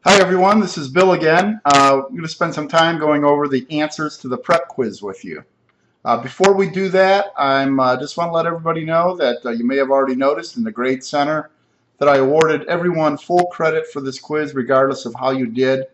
Hi everyone, this is Bill again. I'm going to spend some time going over the answers to the prep quiz with you. Before we do that, I'm just want to let everybody know that you may have already noticed in the Grade Center that I awarded everyone full credit for this quiz regardless of how you did.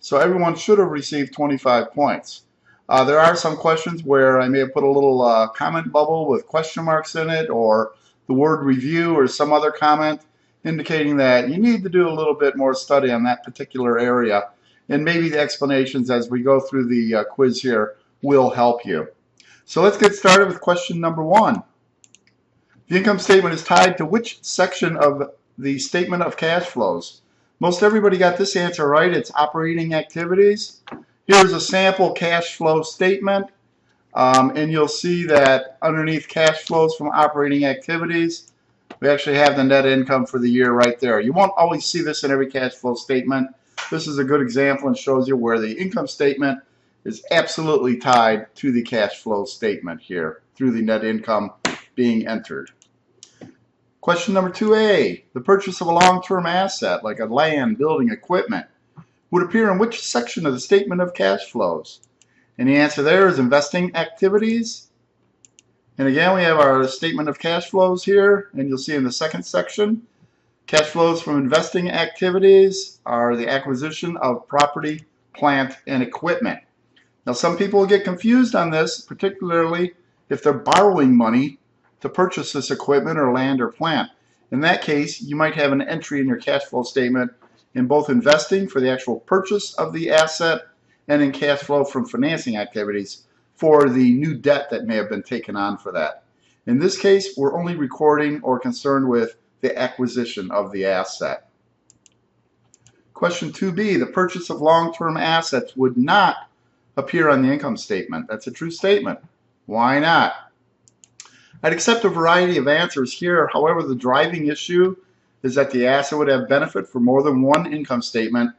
So everyone should have received 25 points. There are some questions where I may have put a little comment bubble with question marks in it, or the word review or some other comment indicating that you need to do a little bit more study on that particular area, and maybe the explanations as we go through the quiz here will help you. So let's get started with question number 1. The income statement is tied to which section of the statement of cash flows? Most everybody got this answer right. It's operating activities. Here's a sample cash flow statement, and you'll see that underneath cash flows from operating activities, we actually have the net income for the year right there. You won't always see this in every cash flow statement. This is a good example and shows you where the income statement is absolutely tied to the cash flow statement here through the net income being entered. Question number 2A, the purchase of a long-term asset like a land, building, equipment would appear in which section of the statement of cash flows? And the answer there is investing activities. And again, we have our statement of cash flows here, and you'll see in the second section, cash flows from investing activities are the acquisition of property, plant, and equipment. Now, some people get confused on this, particularly if they're borrowing money to purchase this equipment or land or plant. In that case, you might have an entry in your cash flow statement in both investing for the actual purchase of the asset and in cash flow from financing activities for the new debt that may have been taken on for that. In this case, we're only recording or concerned with the acquisition of the asset. Question 2B, the purchase of long-term assets would not appear on the income statement. That's a true statement. Why not? I'd accept a variety of answers here. However, the driving issue is that the asset would have benefit for more than one income statement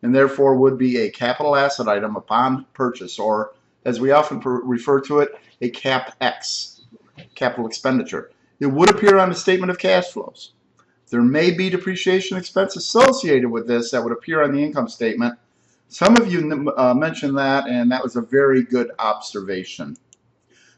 and therefore would be a capital asset item upon purchase, or as we often refer to it, a CapEx, capital expenditure. It would appear on the statement of cash flows. There may be depreciation expense associated with this that would appear on the income statement. Some of you mentioned that, and that was a very good observation.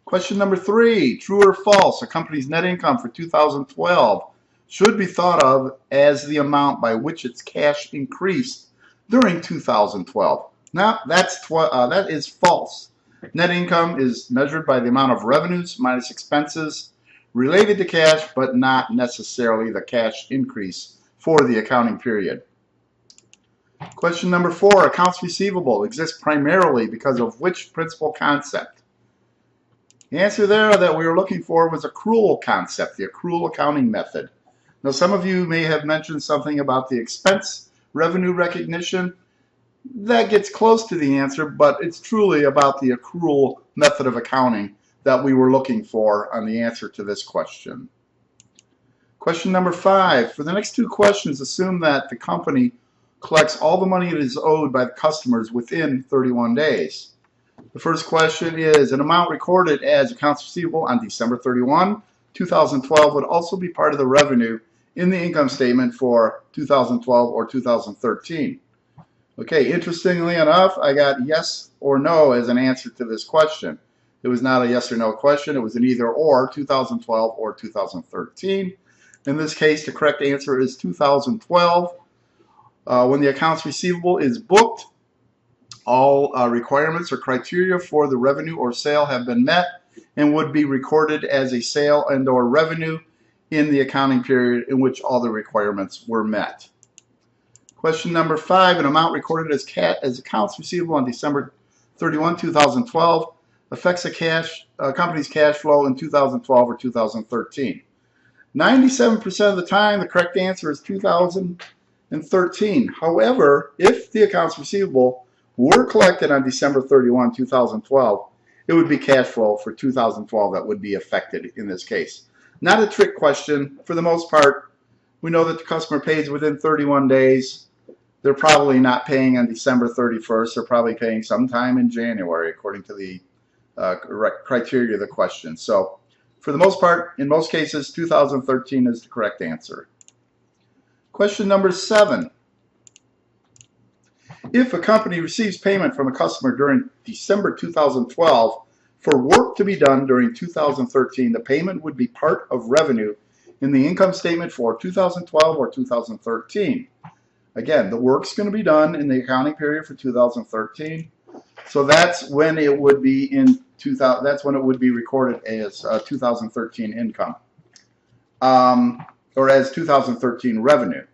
Question number 3, true or false, a company's net income for 2012 should be thought of as the amount by which its cash increased during 2012. Now, that is false. Net income is measured by the amount of revenues minus expenses related to cash, but not necessarily the cash increase for the accounting period. Question number 4, accounts receivable exists primarily because of which principal concept? The answer there that we were looking for was accrual concept, the accrual accounting method. Now, some of you may have mentioned something about the expense revenue recognition. That gets close to the answer, but it's truly about the accrual method of accounting that we were looking for on the answer to this question. Question number 5. For the next 2 questions, assume that the company collects all the money it is owed by the customers within 31 days. The first question is, an amount recorded as accounts receivable on December 31, 2012 would also be part of the revenue in the income statement for 2012 or 2013. Okay, interestingly enough, I got yes or no as an answer to this question. It was not a yes or no question. It was an either or, 2012 or 2013. In this case, the correct answer is 2012. When the accounts receivable is booked, all requirements or criteria for the revenue or sale have been met and would be recorded as a sale and or revenue in the accounting period in which all the requirements were met. Question number 5, an amount recorded as accounts receivable on December 31, 2012 affects a company's cash flow in 2012 or 2013. 97% of the time, the correct answer is 2013. However, if the accounts receivable were collected on December 31, 2012, it would be cash flow for 2012 that would be affected in this case. Not a trick question. For the most part, we know that the customer pays within 31 days. They're probably not paying on December 31st. They're probably paying sometime in January, according to the criteria of the question. So for the most part, in most cases, 2013 is the correct answer. Question number 7. If a company receives payment from a customer during December 2012 for work to be done during 2013, the payment would be part of revenue in the income statement for 2012 or 2013. Again, the work's going to be done in the accounting period for 2013, so that's when it would be in 2000. That's when it would be recorded as 2013 income, or as 2013 revenue.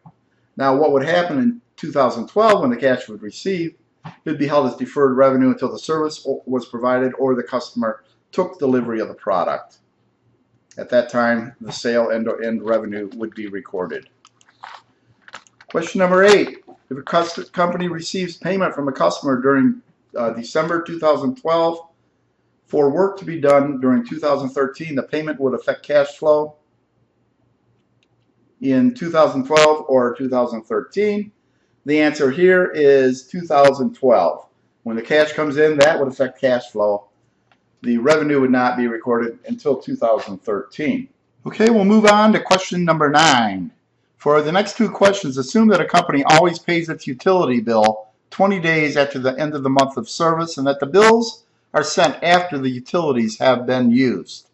Now, what would happen in 2012 when the cash was received? It would be held as deferred revenue until the service was provided or the customer took delivery of the product. At that time, the sale and revenue would be recorded. Question number 8. If a company receives payment from a customer during December 2012 for work to be done during 2013, the payment would affect cash flow in 2012 or 2013. The answer here is 2012. When the cash comes in, that would affect cash flow. The revenue would not be recorded until 2013. Okay, we'll move on to question number 9. For the next 2 questions, assume that a company always pays its utility bill 20 days after the end of the month of service and that the bills are sent after the utilities have been used.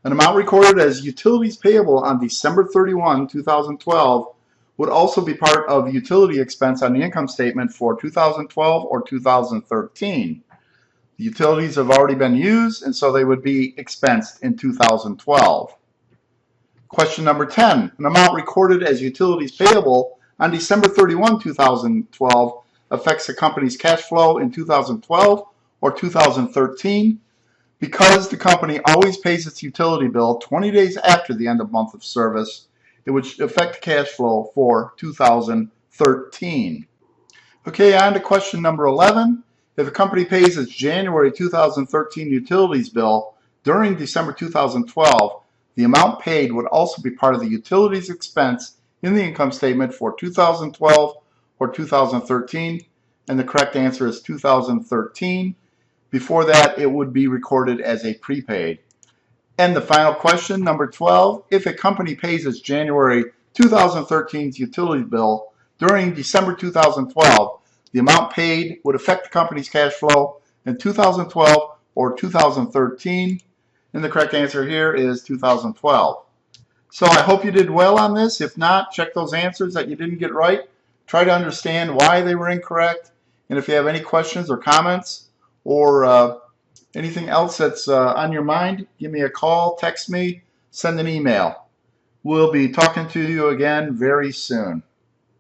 An amount recorded as utilities payable on December 31, 2012 would also be part of utility expense on the income statement for 2012 or 2013. The utilities have already been used, and so they would be expensed in 2012. Question number 10. An amount recorded as utilities payable on December 31, 2012 affects the company's cash flow in 2012 or 2013 because the company always pays its utility bill 20 days after the end of month of service. It would affect cash flow for 2013. Okay, on to question number 11. If a company pays its January 2013 utilities bill during December 2012, the amount paid would also be part of the utilities expense in the income statement for 2012 or 2013, and the correct answer is 2013. Before that, it would be recorded as a prepaid. And the final question, number 12, if a company pays its January 2013 utility bill during December 2012, the amount paid would affect the company's cash flow in 2012 or 2013. And the correct answer here is 2012. So I hope you did well on this. If not, check those answers that you didn't get right. Try to understand why they were incorrect. And if you have any questions or comments or anything else that's on your mind, give me a call, text me, send an email. We'll be talking to you again very soon.